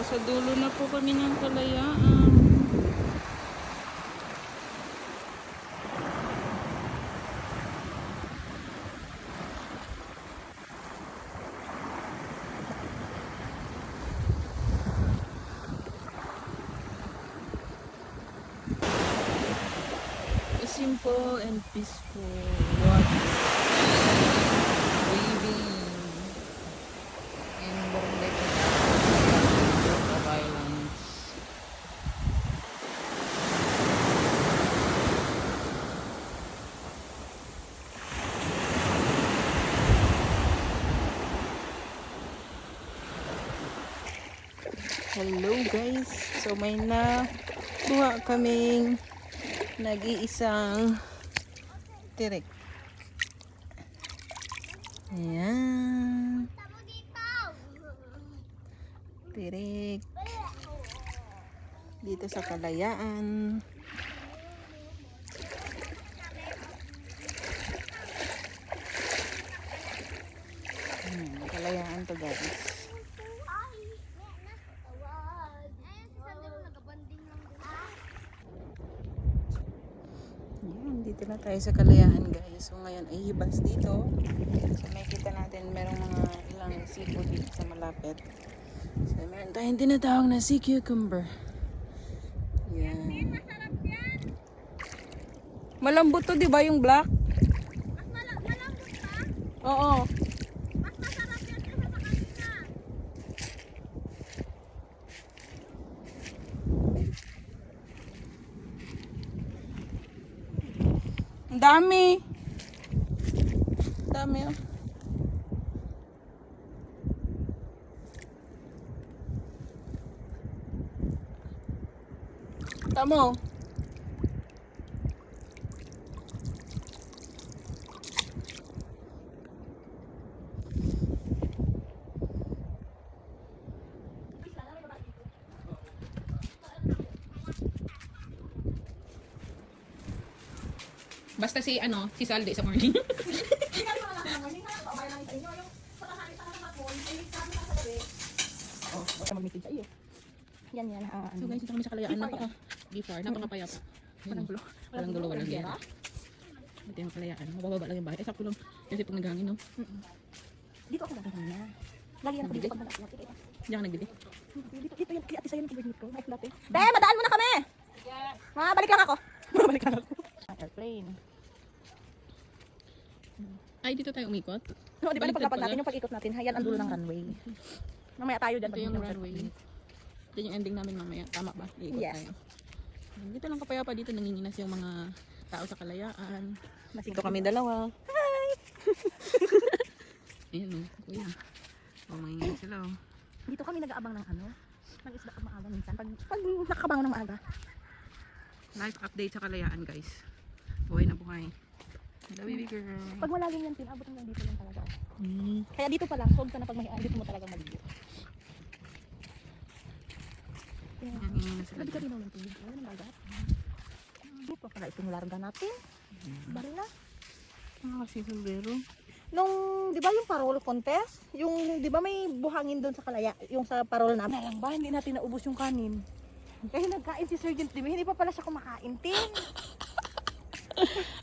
Nasa dulo na po kami ng Kalayaan. A simple and peaceful water waving in Boronday Islands. Hello guys, so may nakuha kaming nag-iisang tirik. Ayan, tirik dito sa Kalayaan. Kalayaan to guys. Yan, dito na tayo sa Kalayaan guys. So ngayon ay hibas dito. So makikita natin merong mga ilang seafood dito sa malapit. So meron tayong tinatawag na sea cucumber. Yan. Malambot to, di ba yung black? Malambot ba? Oo. Mas masarap yan kaysa sa kanina. Ang dami. Dami oh. Tamo. Basta si si Saldi sa morning. Oh, baka mag-meeting sa iyo. Yan. So guys, dito kami sa Kalayaan. Napakapayapa. Walang gulo. Walang gulo, walang gera. Ito yung Kalayaan. Mabababa lang yung bahay. Sakto lang. Kasi pag naghangin, no? Dito ako galing kanina. Lagi yan ako dito pag malaki. Diyan ka nagbili. Dito yan. Kaya ati sa'yo ng pag-init ko. Ay, plate. Be, madaan mo na kami! Balik lang ako. Balik lang ako. Airplane. Ay, dito tayo umikot. No, di ba Baliktad pagkapag pala. natin yung pag-ikot natin, hayan ang dulo ng runway. Mamaya tayo dyan. Ito yung runway. Ito yung ending namin mamaya. Tama ba? Iikot Yes. tayo. Dito lang kapayapa. Dito nanginginas yung mga tao sa Kalayaan. Ito kami dalawa. Ayan o. Kuya. O, manginginas sila o. Dito kami nag-aabang ng ng isda pag maaga minsan. Pag nakakabangon ng maaga. Life update sa Kalayaan, guys. Buhay na buhay. Hello, baby girl. Pag malalim yan, pinabot hanggang dito lang talaga. Kaya dito pa lang, sold ka na pag dito mo talagang maligo. Nanginginas sila Sabi ka dyan. rin ng tubig. Ayun ang bagat. Dito pala itong larga natin. Baril na. Kasi sombrero. Nung, di ba yung parol contest? Yung, di ba may buhangin doon sa Kalaya, yung sa parol namin. Nalang ba, hindi natin naubos yung kanin. Kaya nagkain si Sergeant Dimi, hindi pa pala siya kumakain, Tin.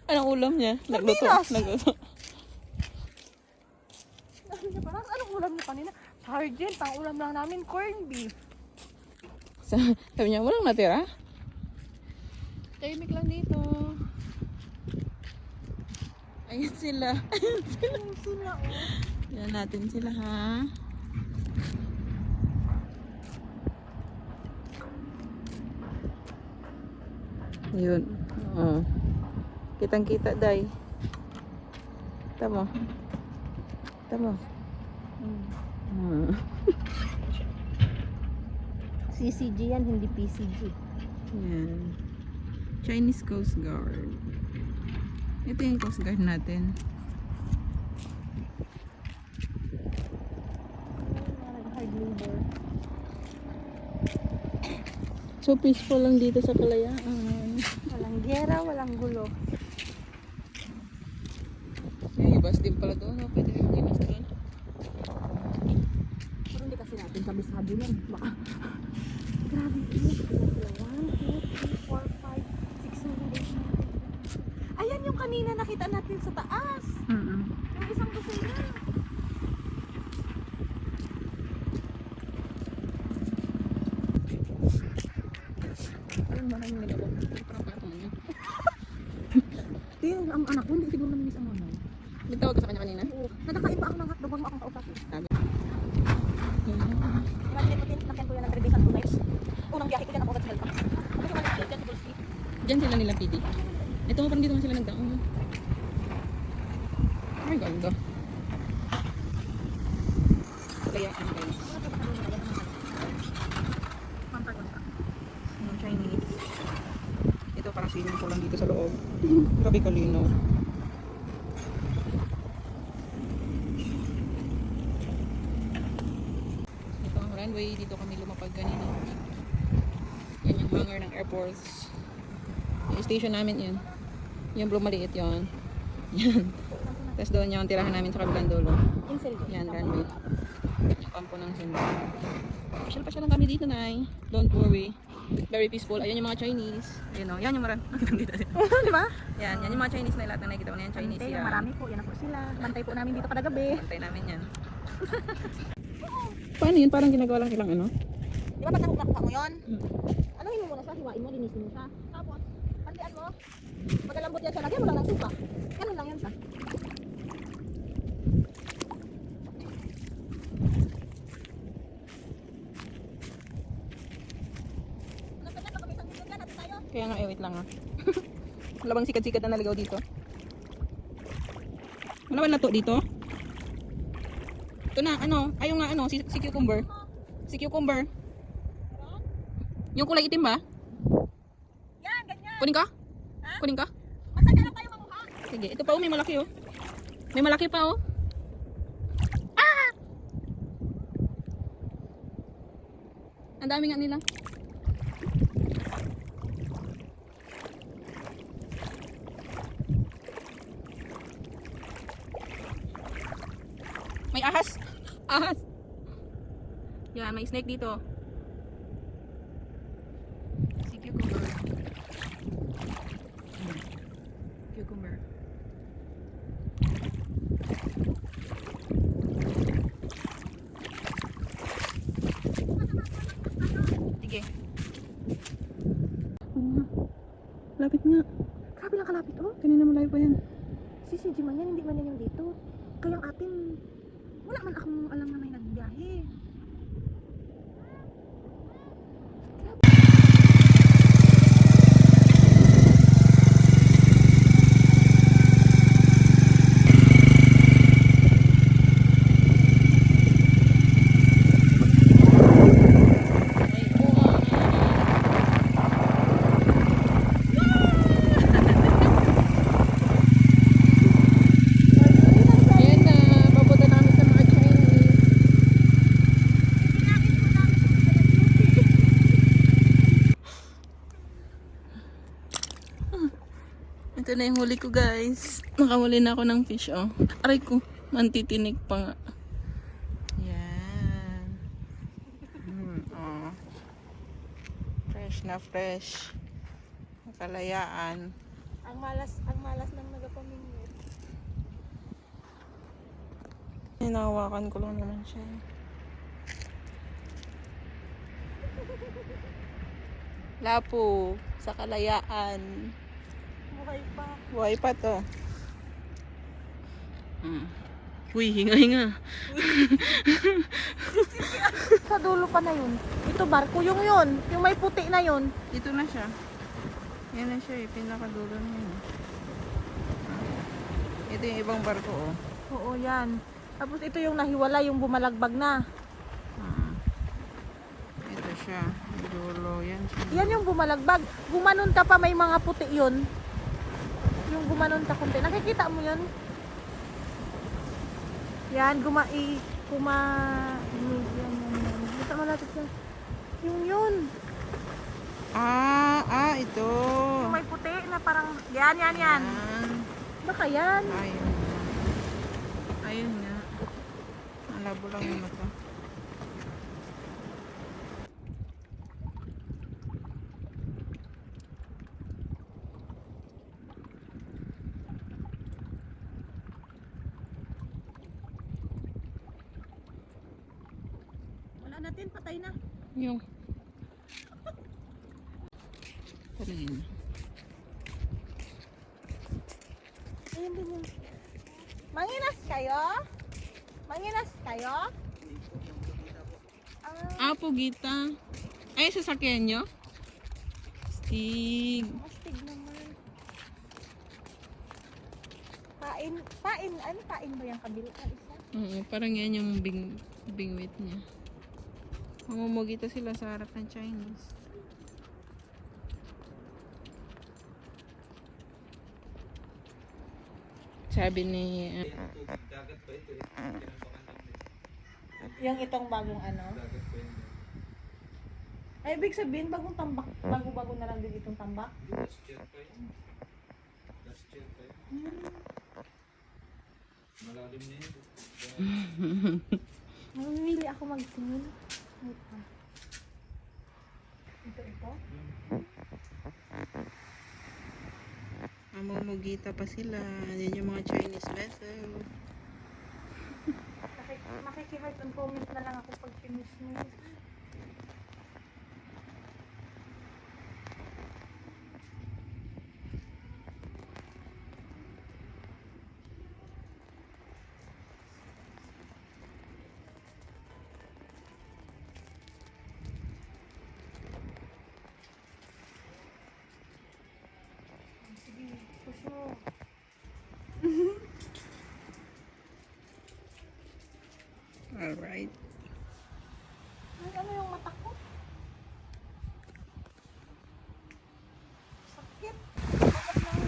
Anong ulam niya? Nagluto. Sardinas. Nagluto. Sabi niya parang, anong ulam niyo kanina? Sergeant, ang ulam lang namin, corned beef. Sabi niya, walang natira. Tahimik lang dito. Ayan sila. Ayun sila, oh. Yan natin sila ha. Yun. Oh. Kitang-kita, Day. Tama. Tama. CCG yan, hindi PCG. Yan. Chinese Coast Guard. Ito yung Coast Guard natin. Hard labor. So peaceful lang dito sa Kalayaan. Walang gera, walang gulo. May bus din pala doon. No? Pwede rin mag-inas doon. Pero hindi kasi kasi natin kabisado yan. Baka. Grabe yun. 1, 2, 3, 4, 5, 6, 7, 8, 9. Ayan yung kanina nakita natin sa taas. Yung isang kusina. Ayun, maraming nilabog. Parang patong niya. Di, ang anak ko, hindi siguro naminis ang mamay. Nagtawag ka sa kanya kanina? Oo. Nagkakain pa ako ng hotdog, wag mo akong kausapin. Sabi. Imagine mo din, nakyan ko yan ng 3 days and 2 nights. Unang biyahe ko yan ako agad sa Helpa. Kasi wala dyan sa Gold Street. Diyan sila nila PD. Ito mo parang dito nga sila nagdaong. Ay, ganda. Kaya ano guys? Yung Chinese. Ito parang swimming pool lang dito sa loob. Grabe kalinaw. Ito ang runway. Dito kami lumapag kanina. Yan yung hangar ng airports. Yung station namin yun. Yung blue maliit yun. Yan. Tapos doon yung tirahan namin sa kabilang dulo. Insel. Yan, runway. Yung kampo ng Sunda. Pasyal-pasyal lang kami dito, Nay. Don't worry. Very peaceful. Ayan yung mga Chinese. Ayan o. Yan yung marami. Di ba? Yan yung mga Chinese na lahat na nakikita mo na yan. Chinese Bantay, yan. marami po. Yan na po sila. Bantay po namin dito kada gabi. Bantay namin yan. Paano yun? Parang ginagawa lang silang ano? Di ba pag nakuha mo yun? Anuhin mo muna siya, hiwain mo, linisin mo siya. Tapos, pandian mo. Magalambot yan siya, lagyan mo lang ng suka. Ganun lang yan siya. Kaya nga, wait lang ah. Wala bang sikat-sikat na naligaw dito? Wala ba na to dito? Ito na, ano? Ayaw nga, ano? Si cucumber. Si cucumber. Yung kulay itim ba? Yan, ganyan. Kunin ka? Kunin ka? Masaya na tayo mamuha. Sige, ito pa oh, may malaki oh. May malaki pa oh. Ah! Ang dami nga nila. May ahas. Ahas. Yan, may snake dito. Si cucumber. Cucumber. Sige. Lapit nga. Grabe lang kalapit, oh. Kanina malayo pa yan. Si CG man yan, hindi man yan yung dito. Kaya ang atin, wala man akong alam na may nagbiyahe. Ayan na, papunta na kami sa mga Chinese. Ito na yung huli ko guys. Nakahuli na ako ng fish oh. Aray ko, mantitinik pa nga. Yan. Oh. Fresh na fresh. Kalayaan. Ang malas ng nagapamingwit. Hinahawakan ko lang naman siya. Lapo sa kalayaan. Buhay pa. Buhay pa to. Uy, hinga-hinga. Sa dulo pa na yun. Ito barko yung yun. Yung may puti na yun. Dito na siya. Yan na siya eh. Pinakadulo na yun. Ito yung ibang barko oh. Oo, yan. Tapos ito yung nahiwala, yung bumalagbag na. Ito siya. Yung dulo. Yan siya. Yan yung bumalagbag. Gumanon ka pa, may mga puti yun. Yung gumanon ka kunti. Nakikita mo yun? Yan, yan. Basta malapit yan. Yung yun. Ito. Yung may puti na parang, yan. Yan. Baka yan. Ayun nga. Ayun nga. Malabo lang yung mata. akin, patay na. Yung. Patay na. Ayun din yun. Manginas kayo? Manginas kayo? Ah, Pugita. Ay, sasakyan nyo? Stig. Mastig naman. Pain ba yung kabila? Isa? Oo, parang yan yung bingwit niya. Mamumugita sila sa harap ng Chinese. Sabi ni... Yung itong bagong ano? Ay, ibig sabihin, bagong tambak. Bago-bago na lang din itong tambak. Malalim na yun. Mamimili ako magtingin. Wait pa. Ito. Mamumugita pa sila. Yan yung mga Chinese vessel. Makiki-heart and comment na lang ako pag finish mo. Sige, push mo. Alright. Ay, ano yung mata ko? Sakit. Bakit lang...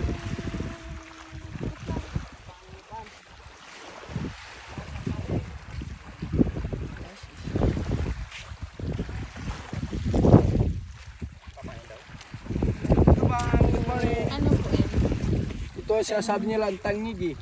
Good morning. Ano po yan? Ito ang sinasabi nila ang tangigi.